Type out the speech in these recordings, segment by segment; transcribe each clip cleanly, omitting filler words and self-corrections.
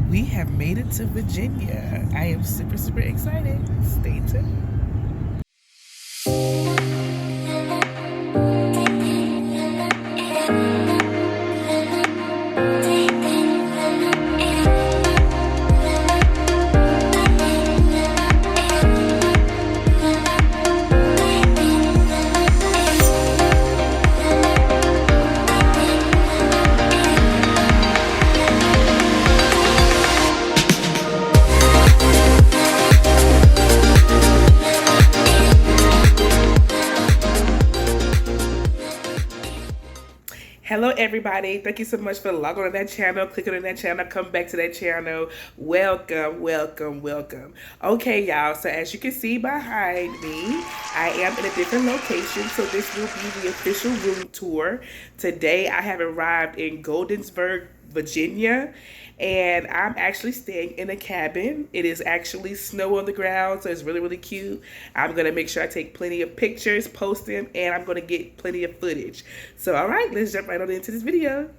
We have made it to Virginia. I am super, super excited. Stay tuned. Hello everybody, thank you so much for logging on that channel, clicking on that channel, come back to that channel. Welcome, welcome, welcome. Okay y'all, so as you can see behind me, I am in a different location, so this will be the official room tour. Today I have arrived in Goldensburg, Virginia, and I'm actually staying in a cabin. It is actually snow on the ground, so it's really, really cute. I'm gonna make sure I take plenty of pictures, post them, and I'm gonna get plenty of footage. So all right, let's jump right on into this video.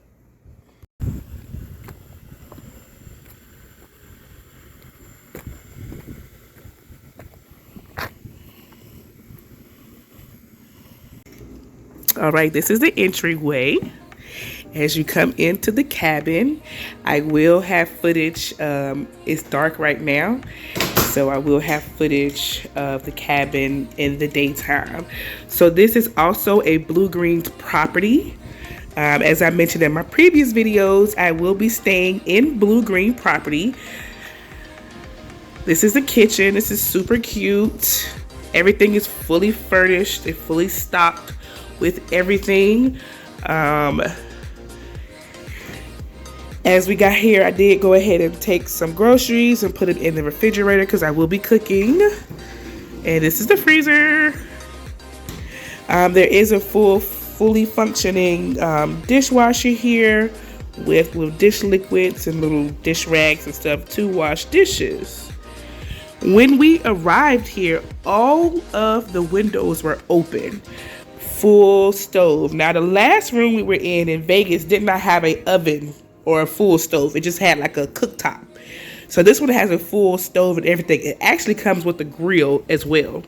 All right, this is the entryway. As you come into the cabin, I will have footage. It's dark right now, so I will have footage of the cabin in the daytime. So this is also a Bluegreen property. As I mentioned in my previous videos, I will be staying in Bluegreen property. This is the kitchen. This is super cute. Everything is fully furnished and fully stocked with everything. As we got here, I did go ahead and take some groceries and put it in the refrigerator because I will be cooking. And this is the freezer. There is a fully functioning dishwasher here with dish liquids and little dish rags and stuff to wash dishes. When we arrived here, all of the windows were open. Full stove. Now the last room we were in Vegas did not have an oven or a full stove. It just had like a cooktop. So this one has a full stove and everything. It actually comes with a grill as well.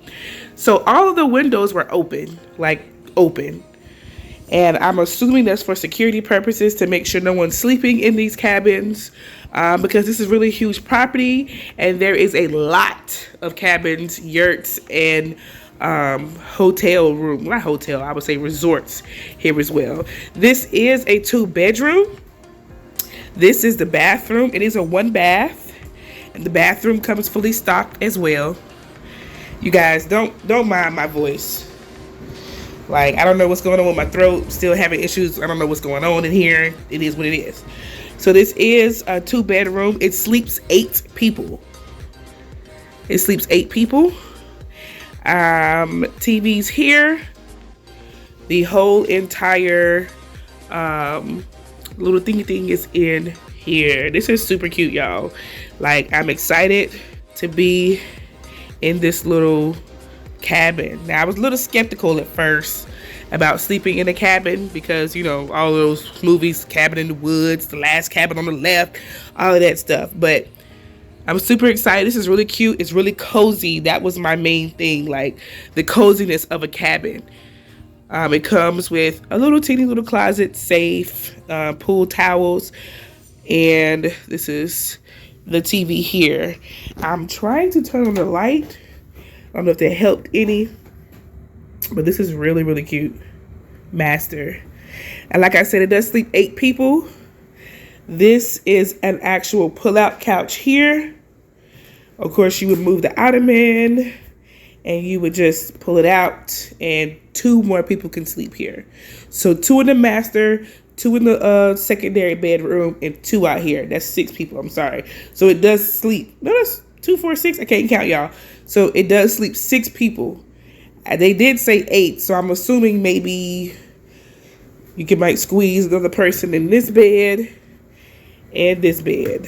So all of the windows were open, like open. And I'm assuming that's for security purposes to make sure no one's sleeping in these cabins, because this is really huge property and there is a lot of cabins, yurts, and hotel room, not hotel, I would say resorts here as well. This is a 2-bedroom. This is the bathroom. It is a 1 bath, and the bathroom comes fully stocked as well. You guys don't mind my voice. Like, I don't know what's going on with my throat. Still having issues. I don't know what's going on in here. It is what it is. So this is a 2-bedroom. It sleeps 8 people. It sleeps 8 people. TV's here. The whole entire little thingy thing is in here. This is super cute, y'all. Like, I'm excited to be in this little cabin. Now, I was a little skeptical at first about sleeping in a cabin because, you know, all those movies, Cabin in the Woods, The Last Cabin on the Left, all of that stuff. But I'm super excited. This is really cute. It's really cozy. That was my main thing, like the coziness of a cabin. It comes with a little teeny little closet, safe, pool towels, and this is the TV here. I'm trying to turn on the light. I don't know if that helped any, but this is really, really cute. Master. And like I said, it does sleep 8 people. This is an actual pull-out couch here. Of course, you would move the ottoman and you would just pull it out, and 2 more people can sleep here. So 2 in the master, 2 in the secondary bedroom, and 2 out here. That's 6 people. I'm sorry. So it does sleep. No, that's 2, 4, 6. I can't count, y'all. So it does sleep 6 people. They did say 8, so I'm assuming maybe you might squeeze another person in this bed and this bed.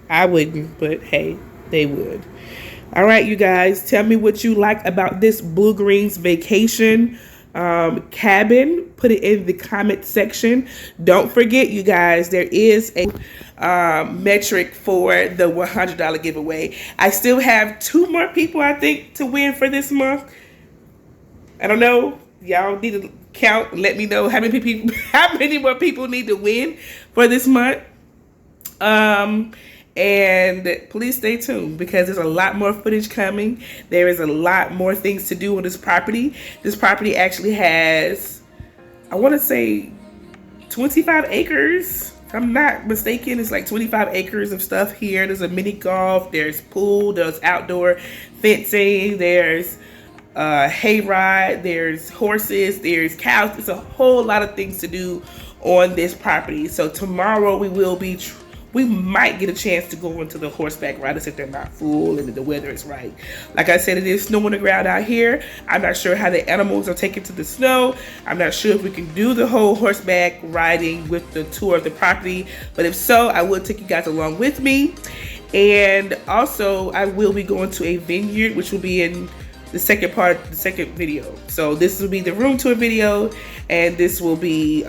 I wouldn't, but hey, they would. All right, you guys, tell me what you like about this Bluegreen's vacation. cabin, put it in the comment section. Don't forget, you guys, there is a metric for the $100 giveaway. I still have 2 more people, I think, to win for this month. I don't know. Y'all need to count. Let me know how many people, how many more people need to win for this month. And please stay tuned because there's a lot more footage coming. There is a lot more things to do on this property. This property actually has, I want to say, 25 acres. If I'm not mistaken, it's like 25 acres of stuff here. There's a mini golf, there's pool, there's outdoor fencing, there's hayride, there's horses, there's cows. There's a whole lot of things to do on this property. So tomorrow we might get a chance to go into the horseback riders if they're not full and the weather is right. Like I said, it is snow on the ground out here. I'm not sure how the animals are taken to the snow. I'm not sure if we can do the whole horseback riding with the tour of the property. But if so, I will take you guys along with me. And also, I will be going to a vineyard, which will be in the second part, the second video. So this will be the room tour video, and this will be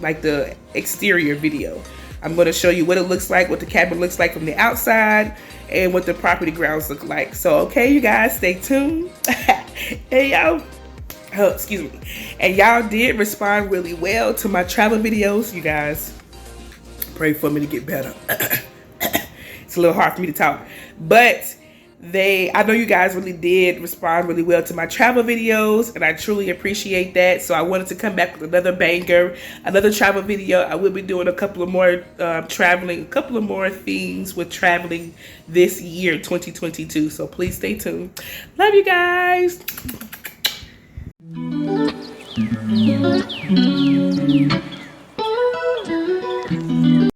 like the exterior video. I'm going to show you what it looks like, what the cabin looks like from the outside, and what the property grounds look like. So, okay, you guys, stay tuned. Hey, y'all. Oh, excuse me. And y'all did respond really well to my travel videos. You guys, pray for me to get better. It's a little hard for me to talk. But I know you guys really did respond really well to my travel videos, and I truly appreciate that. So I wanted to come back with another banger, another travel video. I will be doing a couple of more traveling, a couple of more things with traveling this year, 2022. So please stay tuned. Love you guys.